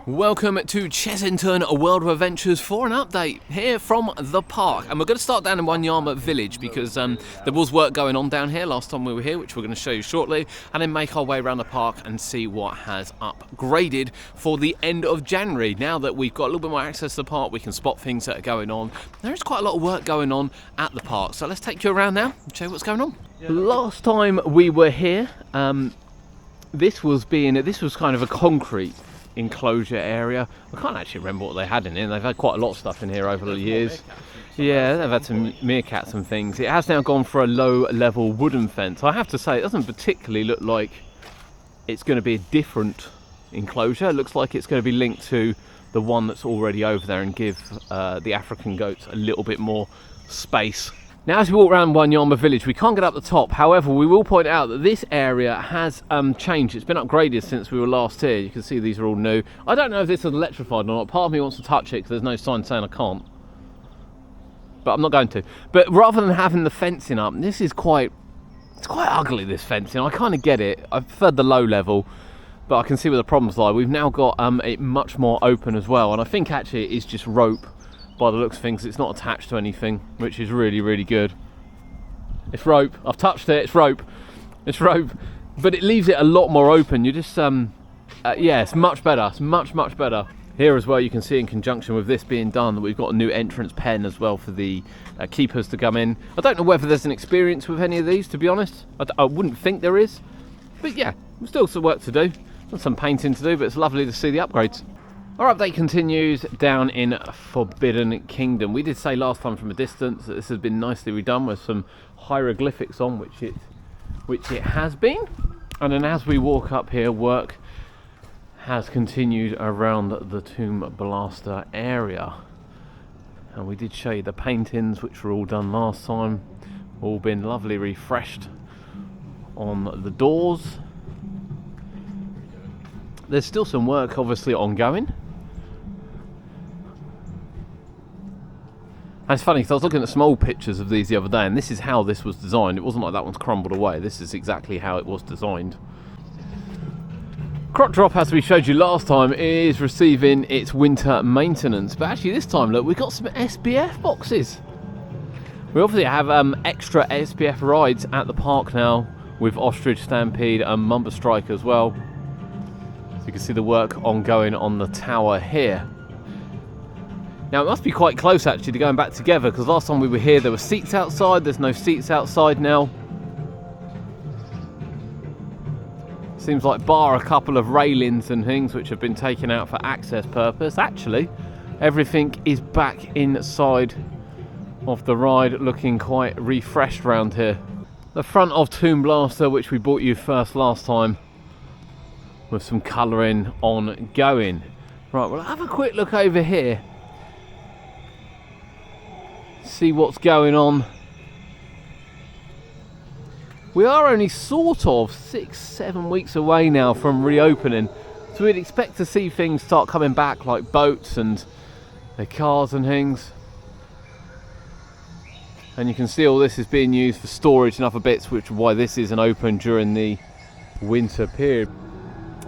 Welcome to Chessington, a World of Adventures for an update here from the park. And we're going to start down in Wanyama Village because there was work going on down here last time we were here, which we're going to show you shortly, and then make our way around the park and see what has upgraded for the end of January. Now that we've got a little bit more access to the park, we can spot things that are going on. There is quite a lot of work going on at the park, so let's take you around now and show you what's going on. Last time we were here, this was kind of a concrete enclosure area. I can't actually remember what they had in here. They've had quite a lot of stuff in here over the years. Yeah, they've had some meerkats and things. It has now gone for a low level wooden fence. I have to say, it doesn't particularly look like it's going to be a different enclosure. It looks like it's going to be linked to the one that's already over there and give the African goats a little bit more space. Now, as we walk around Wanyama Village, we can't get up the top. However, we will point out that this area has changed. It's been upgraded since we were last here. You can see these are all new. I don't know if this is electrified or not. Part of me wants to touch it because there's no sign saying I can't. But I'm not going to. But rather than having the fencing up, this is quite ugly, this fencing. I kind of get it. I preferred the low level, but I can see where the problems lie. We've now got it much more open as well. And I think actually it is just rope. By the looks of things, it's not attached to anything, which is really, really good. It's rope. I've touched it. It's rope. It's rope. But it leaves it a lot more open. You just, yeah, it's much better. It's much, much better. Here as well, you can see in conjunction with this being done that we've got a new entrance pen as well for the keepers to come in. I don't know whether there's an experience with any of these, to be honest. I wouldn't think there is. But yeah, still some work to do. Some painting to do, but it's lovely to see the upgrades. Our update continues down in Forbidden Kingdom. We did say last time from a distance that this has been nicely redone with some hieroglyphics on, which it has been. And then as we walk up here, work has continued around the Tomb Blaster area. And we did show you the paintings, which were all done last time. All been lovely refreshed on the doors. There's still some work obviously ongoing. And it's funny because I was looking at some old pictures of these the other day, and this is how this was designed. It wasn't like that one's crumbled away. This is exactly how it was designed. Croc Drop, as we showed you last time, is receiving its winter maintenance. But actually this time, look, we've got some SBF boxes. We obviously have extra SBF rides at the park now with Ostrich Stampede and Mumba Strike as well. So you can see the work ongoing on the tower here. Now it must be quite close actually to going back together, because last time we were here there were seats outside. There's no seats outside now. Seems like bar a couple of railings and things which have been taken out for access purpose, actually everything is back inside of the ride, looking quite refreshed around here. The front of Tomb Blaster, which we brought you first last time, with some colouring ongoing. Right, we'll have a quick look over here. See what's going on. We are only sort of 6-7 weeks away now from reopening, so we'd expect to see things start coming back, like boats and the cars and things. And you can see all this is being used for storage and other bits, which is why this isn't open during the winter period.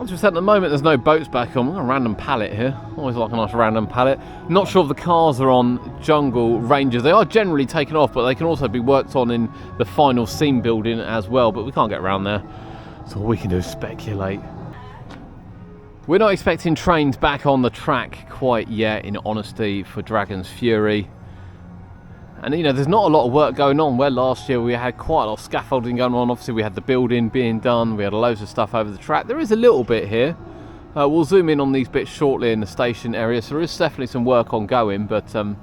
As we said, at the moment there's no boats back on. We've got a random pallet here. Always like a nice random pallet. Not sure if the cars are on Jungle Rangers. They are generally taken off, but they can also be worked on in the final scene building as well. But we can't get around there, so all we can do is speculate. We're not expecting trains back on the track quite yet, in honesty, for Dragon's Fury. And you know, there's not a lot of work going on, where last year we had quite a lot of scaffolding going on. Obviously we had the building being done, we had loads of stuff over the track. There is a little bit here. We'll zoom in on these bits shortly in the station area, so there is definitely some work ongoing, but you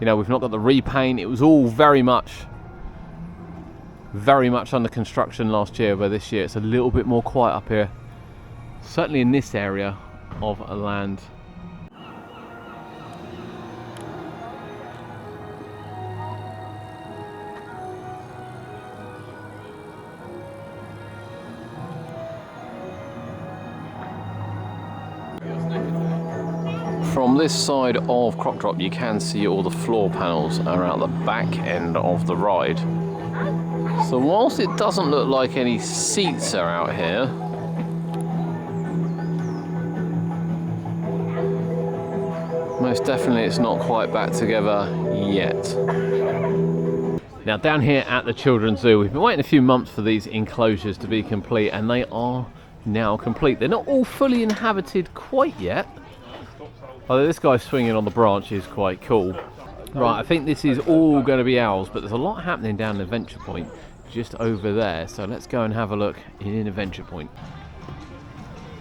know, we've not got the repaint. It was all very much under construction last year, where this year it's a little bit more quiet up here, certainly in this area of land. From this side of Croc Drop, you can see all the floor panels are out the back end of the ride. So whilst it doesn't look like any seats are out here, Most definitely it's not quite back together yet. Now down here at the Children's Zoo, we've been waiting a few months for these enclosures to be complete, and they are now complete. They're not all fully inhabited quite yet, although this guy swinging on the branch is quite cool. Right, I think this is all going to be owls, but there's a lot happening down in Adventure Point just over there, so let's go and have a look in Adventure Point.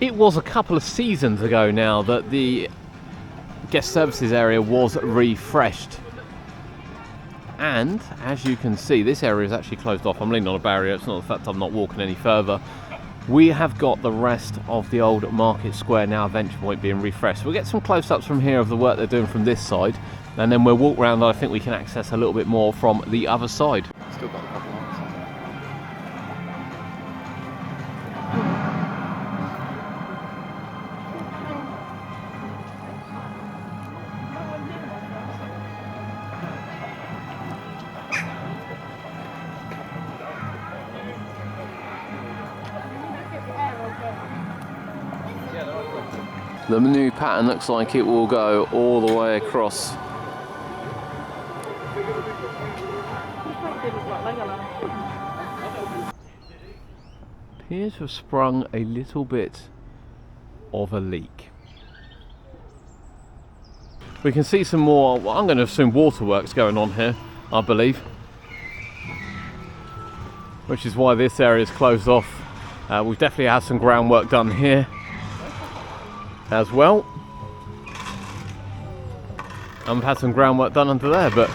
It was a couple of seasons ago now that the guest services area was refreshed, and as you can see, this area is actually closed off. I'm leaning on a barrier, it's not the fact I'm not walking any further. We have got the rest of the old Market Square now, Adventure Point, being refreshed. We'll get some close-ups from here of the work they're doing from this side, and then we'll walk around and I think we can access a little bit more from the other side. Still got a couple of answers. The new pattern looks like it will go all the way across. Appears to have sprung a little bit of a leak. We can see some more, well, I'm going to assume waterworks going on here, I believe. Which is why this area is closed off. We've definitely had some groundwork done here as well, and we've had some groundwork done under there, but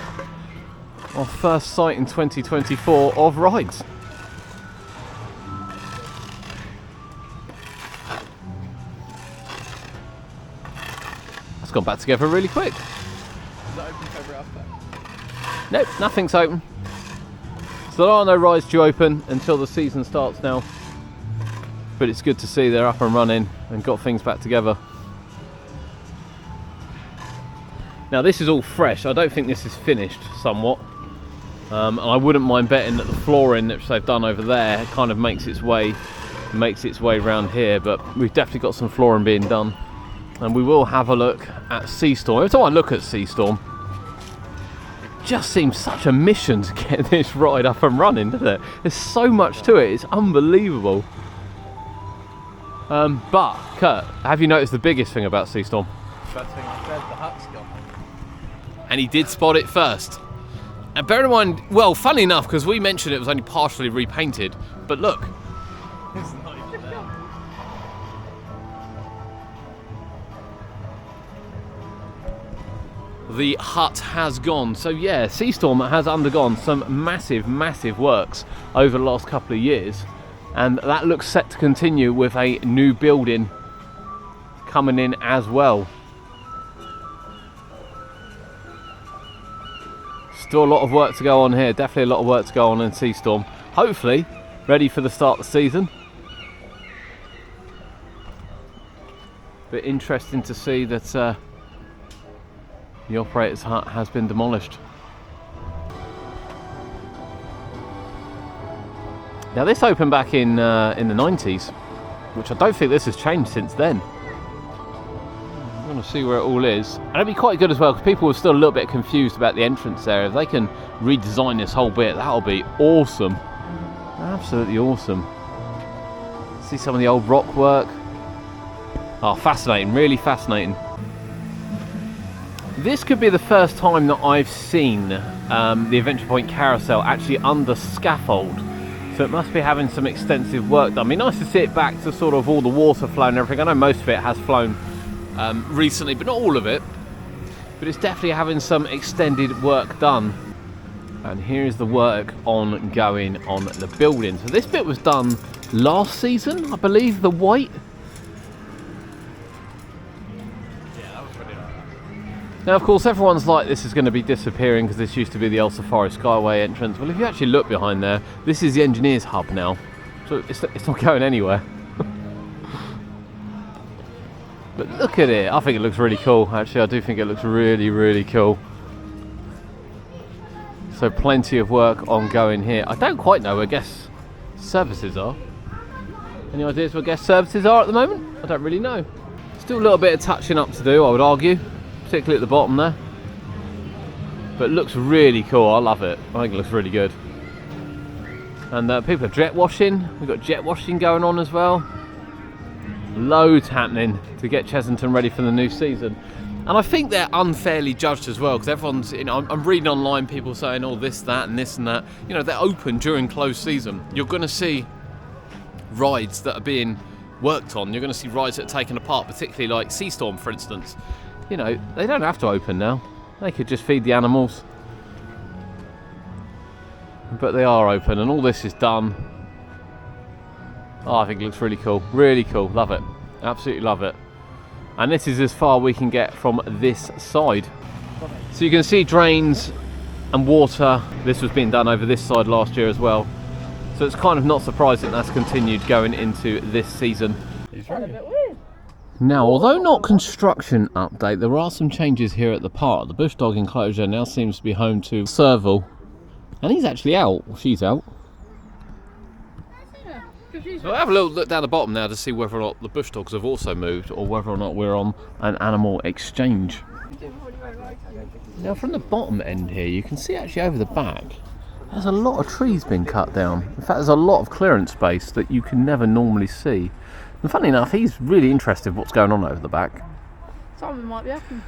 our first sight in 2024 of rides. That's gone back together really quick. Is that open for every aspect? Nope, nothing's open. So there are no rides due open until the season starts now. But it's good to see they're up and running and got things back together. Now this is all fresh. I don't think this is finished somewhat. And I wouldn't mind betting that the flooring that they've done over there kind of makes its way around here. But we've definitely got some flooring being done. And we will have a look at Seastorm. Every time I look at Seastorm, it just seems such a mission to get this ride up and running, doesn't it? There's so much to it. It's unbelievable. But, Kurt, have you noticed the biggest thing about Seastorm? First thing I said, the hut's gone. And he did spot it first. And bear in mind, well, funny enough, because we mentioned it was only partially repainted, but look. It's not even there. The hut has gone. So yeah, Seastorm has undergone some massive works over the last couple of years. And that looks set to continue with a new building coming in as well. Still a lot of work to go on here, definitely a lot of work to go on in Seastorm. Hopefully ready for the start of the season. But interesting to see that the operator's hut has been demolished. Now this opened back in the 90s, which I don't think this has changed since then. I'm going to see where it all is. And it'd be quite good as well, because people were still a little bit confused about the entrance there. If they can redesign this whole bit, that'll be awesome. Absolutely awesome. See some of the old rock work. Oh, fascinating, really fascinating. This could be the first time that I've seen the Adventure Point carousel actually under scaffold. So it must be having some extensive work done. It'd be nice to see it back to sort of all the water flow and everything. I know most of it has flown recently, but not all of it. But it's definitely having some extended work done. And here is the work ongoing on the building. So this bit was done last season, I believe, the white. Now, of course, everyone's like this is going to be disappearing because this used to be the El Safari Skyway entrance. Well, if you actually look behind there, this is the engineers' hub now. So it's not going anywhere. But look at it. I think it looks really cool. Actually, I do think it looks really, really cool. So plenty of work ongoing here. I don't quite know where guest services are. Any ideas where guest services are at the moment? I don't really know. Still a little bit of touching up to do, I would argue. particularly at the bottom there. But it looks really cool. I love it. I think it looks really good. And people are jet washing. We've got jet washing going on as well. Loads happening to get Chessington ready for the new season. And I think they're unfairly judged as well, because everyone's, you know, I'm reading online people saying, oh, this, that, and this and that. You know, they're open during closed season. You're going to see rides that are being worked on. You're going to see rides that are taken apart, particularly like Sea Storm, for instance. You know, they don't have to open now. They could just feed the animals. But they are open, and all this is done. Oh, I think it looks really cool. Really cool. Love it. Absolutely love it. And this is as far we can get from this side. So you can see drains and water. This was being done over this side last year as well. So it's kind of not surprising that's continued going into this season. Now, although not construction update, there are some changes here at the park. The bush dog enclosure now seems to be home to Serval. And he's actually out. Well, she's out. So we'll have a little look down the bottom now to see whether or not the bush dogs have also moved, or whether or not we're on an animal exchange. Now from the bottom end here, you can see actually over the back, there's a lot of trees being cut down. In fact, there's a lot of clearance space that you can never normally see. And funny enough, he's really interested in what's going on over the back. Something might be happening.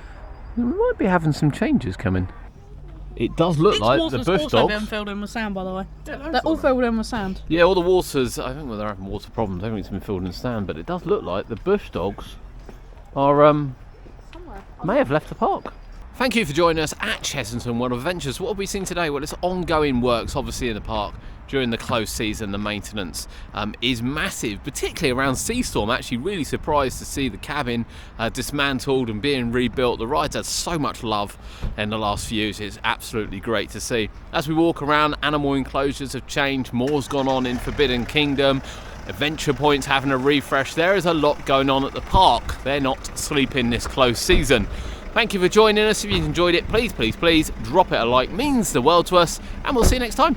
We might be having some changes coming. It does look like the bush dogs. They're filled in with sand, by the way. They're all filled in with sand. Yeah, all the waters, I think they're having water problems. I think it's been filled in sand, but it does look like the bush dogs are may have left the park. Thank you for joining us at Chessington World of Adventures. What have we seen today? Well, it's ongoing works, obviously, in the park during the closed season. The maintenance is massive, particularly around Sea Storm. Actually, really surprised to see the cabin dismantled and being rebuilt. The ride's had so much love in the last few years. It's absolutely great to see. As we walk around, animal enclosures have changed. More's gone on in Forbidden Kingdom. Adventure Point's having a refresh. There is a lot going on at the park. They're not sleeping this closed season. Thank you for joining us. If you enjoyed it, please, please, please drop it a like. It means the world to us, and we'll see you next time.